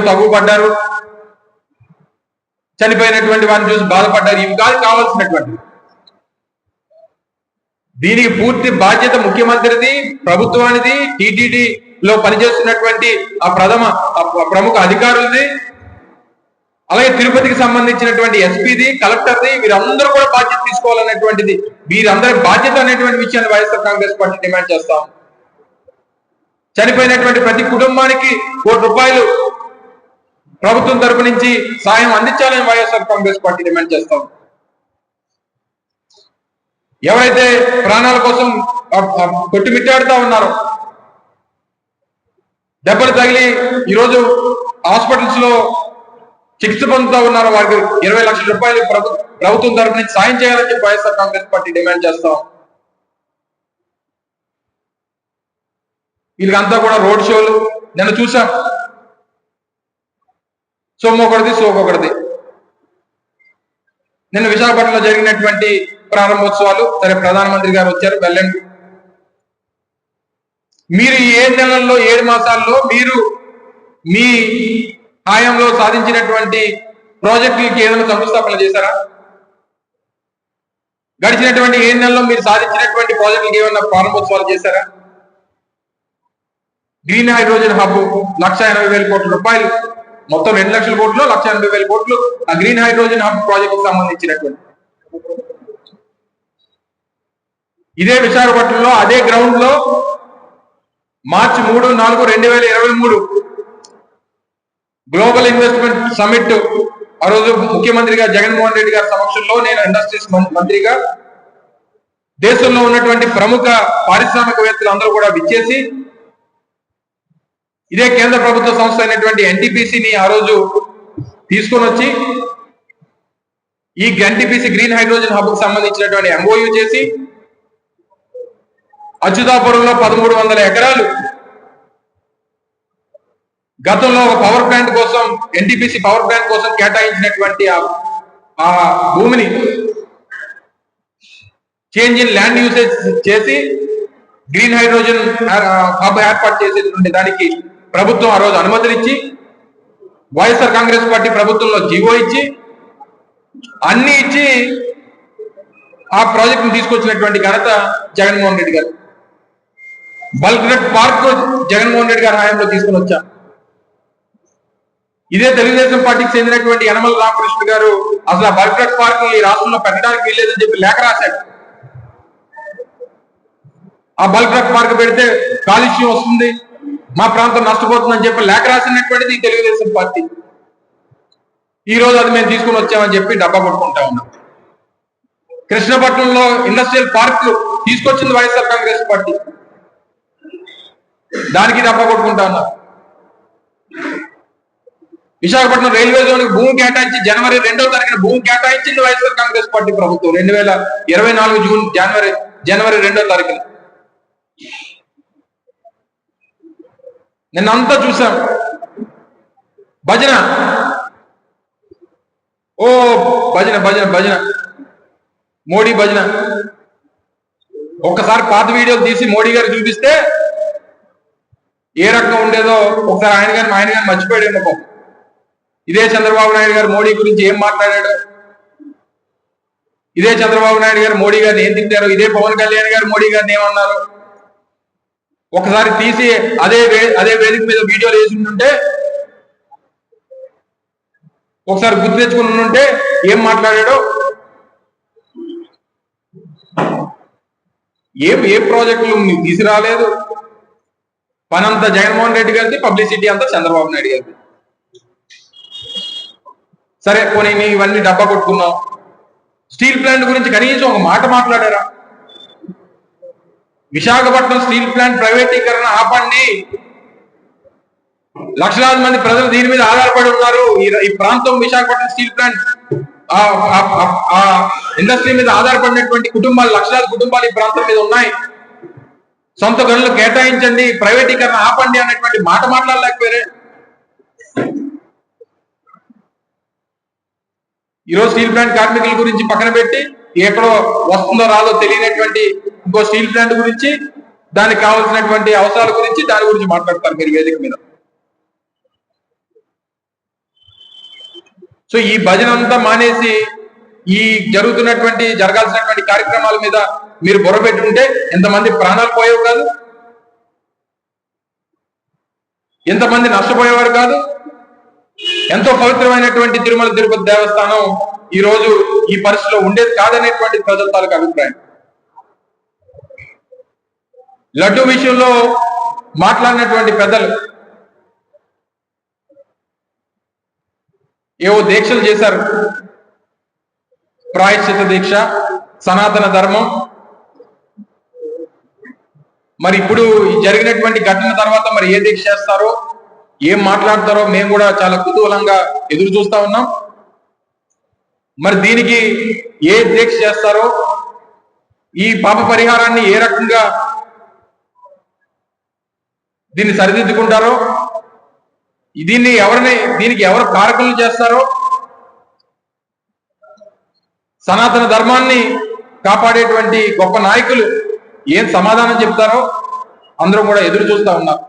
తగుపడ్డారు, చనిపోయినటువంటి వారిని చూసి బాధపడ్డారు. ఇవి కాదు కావాల్సినటువంటి. దీనికి పూర్తి బాధ్యత ముఖ్యమంత్రిది, ప్రభుత్వానిది, టీటీడీలో పనిచేస్తున్నటువంటి ఆ ప్రముఖ అధికారులది, అలాగే తిరుపతికి సంబంధించినటువంటి ఎస్పీది, కలెక్టర్ది, వీరందరూ కూడా బాధ్యత తీసుకోవాలనేటువంటిది, వీరందరి బాధ్యత అనేటువంటి విషయాన్ని వైఎస్ఆర్ కాంగ్రెస్ పార్టీ డిమాండ్ చేస్తాం. చనిపోయినటువంటి ప్రతి కుటుంబానికి ₹1 ప్రభుత్వం తరపు నుంచి సాయం అందించాలని వైఎస్ఆర్ కాంగ్రెస్ పార్టీ డిమాండ్ చేస్తాం. ఎవరైతే ప్రాణాల కోసం కొట్టుమిట్టాడుతా ఉన్నారో, దెబ్బలు తగిలి ఈరోజు హాస్పిటల్స్ లో చికిత్స పొందుతూ ఉన్నారో, వారికి ₹20 లక్షల ప్రభుత్వం తరపు నుంచి సాయం చేయాలని చెప్పి వైఎస్ఆర్ కాంగ్రెస్ పార్టీ డిమాండ్ చేస్తాం. వీళ్ళకంతా కూడా రోడ్ షోలు నిన్న చూసాం. సొమ్మొకటిది సోకొకటిది. నిన్న విశాఖపట్నంలో జరిగినటువంటి ప్రారంభోత్సవాలు, సరే ప్రధానమంత్రి గారు వచ్చారు, వెళ్ళండి. మీరు ఈ 7 నెలల్లో 7 మాసాల్లో మీరు మీ హయాంలో సాధించినటువంటి ప్రాజెక్టులకి ఏదైనా శంకుస్థాపన చేశారా? గడిచినటువంటి 7 నెలల్లో మీరు సాధించినటువంటి ప్రాజెక్టులకి ఏమైనా ప్రారంభోత్సవాలు చేశారా? గ్రీన్ హైడ్రోజన్ హబ్ ₹1,80,000 కోట్లు, మొత్తం 2 లక్షల కోట్లు, ₹1,80,000 కోట్లు ఆ గ్రీన్ హైడ్రోజన్ హబ్ ప్రాజెక్ట్ కి సంబంధించినటువంటి. ఇదే విశాఖపట్నంలో అదే గ్రౌండ్ లో మార్చి 3, 4, 2023 గ్లోబల్ ఇన్వెస్ట్మెంట్ సమిట్, ఆ రోజు ముఖ్యమంత్రిగా జగన్మోహన్ రెడ్డి గారి సమక్షంలో నేను ఇండస్ట్రీస్ మంత్రిగా దేశంలో ఉన్నటువంటి ప్రముఖ పారిశ్రామికవేత్తలు అందరూ కూడా విచ్చేసి ఇదే కేంద్ర ప్రభుత్వ సంస్థ అయినటువంటి ఎన్టీపీసీని ఆ రోజు తీసుకొని వచ్చి ఈ ఎన్టీపీసీ గ్రీన్ హైడ్రోజన్ హబ్ కు సంబంధించినటువంటి ఎంఓయూ చేసి అచ్యుతాపురంలో 1300 ఎకరాలు గతంలో ఒక పవర్ ప్లాంట్ కోసం, ఎన్టీపీసీ పవర్ ప్లాంట్ కోసం కేటాయించినటువంటి ఆ భూమిని చేంజ్ ఇన్ ల్యాండ్ యూసేజ్ చేసి గ్రీన్ హైడ్రోజన్ హబ్ ఏర్పాటు చేసేటువంటి దానికి ప్రభుత్వం ఆ రోజు అనుమతులిచ్చి, వైఎస్ఆర్ కాంగ్రెస్ పార్టీ ప్రభుత్వంలో జీవో ఇచ్చి, అన్ని ఇచ్చి ఆ ప్రాజెక్టును తీసుకొచ్చినటువంటి ఘనత జగన్మోహన్ రెడ్డి గారు. బల్క్నట్ పార్క్ జగన్మోహన్ రెడ్డి గారి హయాంలో తీసుకుని వచ్చాం. ఇదే తెలుగుదేశం పార్టీకి చెందినటువంటి యనమల రామకృష్ణ గారు అసలు ఆ బల్క్నట్ పార్క్ ఈ రాష్ట్రంలో పెట్టడానికి వీల్లేదని చెప్పి లేఖ రాశాడు. ఆ బల్క్నట్ పార్క్ పెడితే కాలుష్యం వస్తుంది, మా ప్రాంతం నష్టపోతుందని చెప్పి లేఖ రాసినటువంటిది తెలుగుదేశం పార్టీ. ఈ రోజు అది మేము తీసుకుని వచ్చామని చెప్పి డబ్బా కొట్టుకుంటా ఉన్నాం. కృష్ణపట్నంలో ఇండస్ట్రియల్ పార్క్ తీసుకొచ్చింది వైఎస్ఆర్ కాంగ్రెస్ పార్టీ, దానికి డబ్బా కొట్టుకుంటా ఉన్నారు. విశాఖపట్నం రైల్వే జోన్ కి భూమి కేటాయించి జనవరి 2వ తారీఖున భూమి కేటాయించింది వైఎస్ఆర్ కాంగ్రెస్ పార్టీ ప్రభుత్వం. 2024 జనవరి 2వ తారీఖున. నిన్నంతా చూసాం భజన, ఓ భజన భజన భజన, మోడీ భజన. ఒక్కసారి పాత వీడియోలు తీసి మోడీ గారు చూపిస్తే ఏ రకంగా ఉండేదో ఒకసారి ఆయన గారిని మర్చిపోయాడేమో. ఇదే చంద్రబాబు నాయుడు గారు మోడీ గురించి ఏం మాట్లాడాడు, ఇదే చంద్రబాబు నాయుడు గారు మోడీ గారిని ఏం తిట్టారు, ఇదే పవన్ కళ్యాణ్ గారు మోడీ గారిని ఏమన్నారు ఒకసారి తీసి అదే వేదిక మీద వీడియోలు వేసి ఉంటే, ఒకసారి గుర్తు తెచ్చుకుని ఉంటే ఏం మాట్లాడాడో, ఏ ప్రాజెక్టులు తీసుకురాలేదు. పనంతా జగన్మోహన్ రెడ్డి గారిది, పబ్లిసిటీ అంతా చంద్రబాబు నాయుడు గారిది. సరే పోనీ ఇవన్నీ డబ్బా కొట్టుకున్నాం. స్టీల్ ప్లాంట్ గురించి కనీసం ఒక మాట మాట్లాడారా? విశాఖపట్నం స్టీల్ ప్లాంట్ ప్రైవేటీకరణ ఆపండి, లక్షలాది మంది ప్రజలు దీని మీద ఆధారపడి ఉన్నారు. ఈ ప్రాంతం విశాఖపట్నం స్టీల్ ప్లాంట్ ఆ ఇండస్ట్రీ మీద ఆధారపడినటువంటి కుటుంబాలు, లక్షలాది కుటుంబాలు ఈ ప్రాంతం మీద ఉన్నాయి. సొంత గనులు కేటాయించండి, ప్రైవేటీకరణ ఆపండి అనేటువంటి మాట మాట్లాడలేకపోయారే. ఈరోజు స్టీల్ ప్లాంట్ కార్మికుల గురించి పక్కన పెట్టి ఎక్కడో వస్తుందో రాదో తెలియనటువంటి ఇంకో స్టీల్ ప్లాంట్ గురించి, దానికి కావాల్సినటువంటి అవసరాల గురించి దాని గురించి మాట్లాడతారు మీరు వేదిక మీద. సో ఈ భజన అంతా మానేసి ఈ జరగాల్సినటువంటి కార్యక్రమాల మీద మీరు బొరబెట్టుంటే ఎంతమంది ప్రాణాలు పోయేవి కాదు, ఎంతమంది నష్టపోయేవారు కాదు. ఎంతో పవిత్రమైనటువంటి తిరుమల తిరుపతి దేవస్థానం ఈ రోజు ఈ పరిస్థితిలో ఉండేది కాదనేటువంటి ప్రజల తాలూకు అభిప్రాయం. లడ్డు విషయంలో మాట్లాడినటువంటి పెద్దలు ఏవో దీక్షలు చేశారు, ప్రాయశ్చిత దీక్ష, సనాతన ధర్మం. మరి ఇప్పుడు జరిగినటువంటి ఘటన తర్వాత మరి ఏ దీక్ష చేస్తారో, ఏం మాట్లాడతారో మేము కూడా చాలా కుతూహలంగా ఎదురు చూస్తా ఉన్నాం. మరి దీనికి ఏ దీక్ష చేస్తారో, ఈ పాప పరిహారాన్ని ఏ రకంగా దీన్ని సరిదిద్దుకుంటారో, దీనికి ఎవరు కారకులు చేస్తారో, సనాతన ధర్మాన్ని కాపాడేటువంటి గొప్ప నాయకులు ఏం సమాధానం చెప్తారో అందరూ కూడా ఎదురు చూస్తా ఉన్నారు.